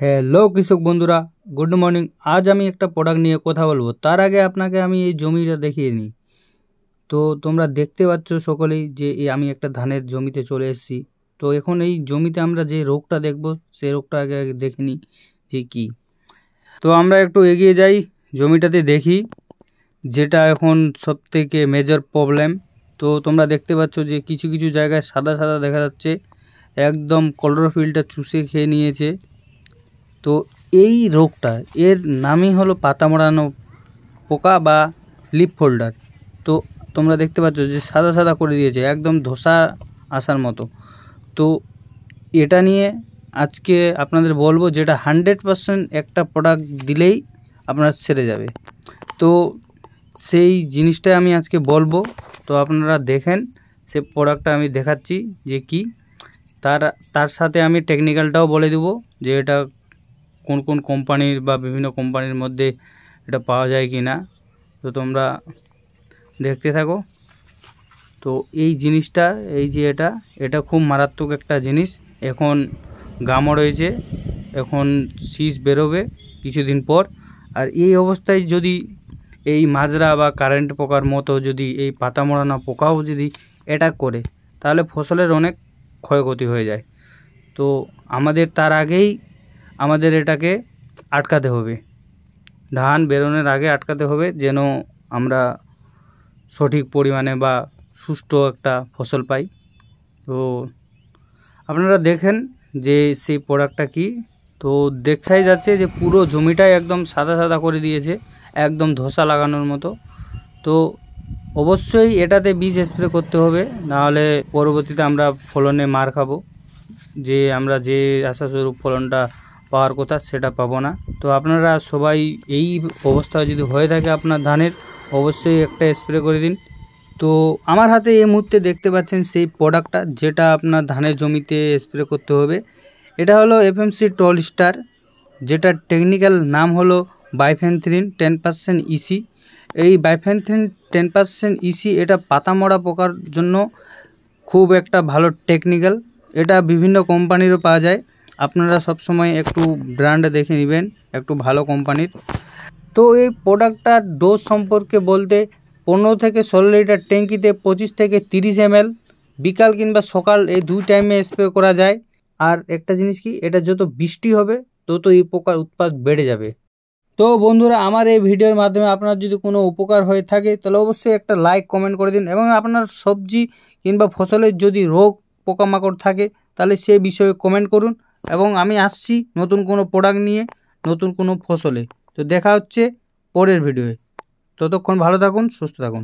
Hello কৃষক বন্ধুরা, good morning. আজ আমি একটা প্রোডাক্ট নিয়ে কথা বলবো। তার আগে আপনাকে আমি এই জমিটা দেখিয়ে নিই। তো তোমরা দেখতে পাচ্ছ সকলেই যে আমি একটা ধানের জমিতে চলে এসেছি। তো এখন এই জমিতে আমরা যে রোগটা দেখব সেই রোগটা আগে আগে দেখে নিই যে কী। তো আমরা একটু এগিয়ে যাই, জমিটাতে দেখি যেটা এখন সবথেকে মেজর প্রবলেম। তো তোমরা দেখতে পাচ্ছ যে কিছু কিছু জায়গায় সাদা সাদা দেখা যাচ্ছে, একদম ক্লোরোফিলটা চুষে খেয়ে নিয়েছে। তো এই রোগটা, এর নামই হলো পাতা মোড়ানো পোকা বা লিফ ফোল্ডার। তো তোমরা দেখতে পাচ্ছ যে সাদা সাদা করে দিয়েছে, একদম ধসা আসার মতো। তো এটা নিয়ে আজকে আপনাদের বলবো, যেটা 100% একটা প্রোডাক্ট দিলেই আপনার সেরে যাবে। তো সেই জিনিসটা আমি আজকে বলবো। তো আপনারা দেখেন, সে প্রোডাক্টটা আমি দেখাচ্ছি যে কি। তার সাথে আমি টেকনিক্যালটাও বলে দেবো যে এটা কোন কোন কোম্পানির বা বিভিন্ন কোম্পানির মধ্যে এটা পাওয়া যায় কি না। তো তোমরা দেখতে থাকো। তো এই জিনিসটা, এই যে এটা খুব মারাত্মক একটা জিনিস। এখন গামও রয়েছে, এখন শীষ বেরোবে কিছুদিন পর। আর এই অবস্থায় যদি এই মাজরা বা কারেন্ট পোকার মতো যদি এই পাতা মোড়ানো পোকাও যদি অ্যাটাক করে, তাহলে ফসলের অনেক ক্ষয়ক্ষতি হয়ে যায়। তো আমাদের তার আগেই আমাদের এটাকে আটকাতে হবে, ধান বেরোনোর আগে আটকাতে হবে, যেন আমরা সঠিক পরিমাণে বা সুষ্ঠু একটা ফসল পাই। তো আপনারা দেখেন যে সেই প্রোডাক্টটা কি। তো দেখাই যাচ্ছে যে পুরো জমিটাই একদম সাদা সাদা করে দিয়েছে, একদম ধসা লাগানোর মতো। তো অবশ্যই এটাতে বিষ স্প্রে করতে হবে, নাহলে পরবর্তীতে আমরা ফলনে মার খাবো, যে আমরা যে আশাস্বরূপ ফলনটা পাওয়ার কথা সেটা পাবো না। তো আপনারা সবাই এই অবস্থা যদি হয়ে থাকে আপনার ধানের, অবশ্যই একটা স্প্রে করে দিন। তো আমার হাতে এই মুহূর্তে দেখতে পাচ্ছেন সেই প্রোডাক্টটা, যেটা আপনার ধানের জমিতে স্প্রে করতে হবে। এটা হলো এফএমসি টল স্টার, যেটা টেকনিক্যাল নাম হলো বাইফেনথ্রিন 10% ইসি। এই বাইফেনথ্রিন 10% ইসি এটা পাতা মোড়া পোকার জন্য খুব একটা ভালো টেকনিক্যাল। এটা বিভিন্ন কোম্পানিরও পাওয়া যায়, আপনারা সবসময় একটু ব্র্যান্ড দেখে নেবেন, একটু ভালো কোম্পানির। তো এই প্রোডাক্টটার ডোজ সম্পর্কে বলতে, 15 থেকে 16 লিটার ট্যাঙ্কিতে 25 থেকে 30 ml বিকাল কিংবা সকাল এই দুই টাইমে স্প্রে করা যায়। আর একটা জিনিস কি, এটা যত বৃষ্টি হবে তত এই পোকার উৎপাত বেড়ে যাবে। তো বন্ধুরা, আমার এই ভিডিওর মাধ্যমে আপনার যদি কোনো উপকার হয়ে থাকে তাহলে অবশ্যই একটা লাইক কমেন্ট করে দিন, এবং আপনার সবজি কিংবা ফসলের যদি রোগ পোকামাকড় থাকে তাহলে সে বিষয়ে কমেন্ট করুন। এবং আমি আসছি নতুন কোনো প্রোডাক্ট নিয়ে, নতুন কোনো ফসলে। তো দেখা হচ্ছে পরের ভিডিওয়ে। ততক্ষণ ভালো থাকুন, সুস্থ থাকুন।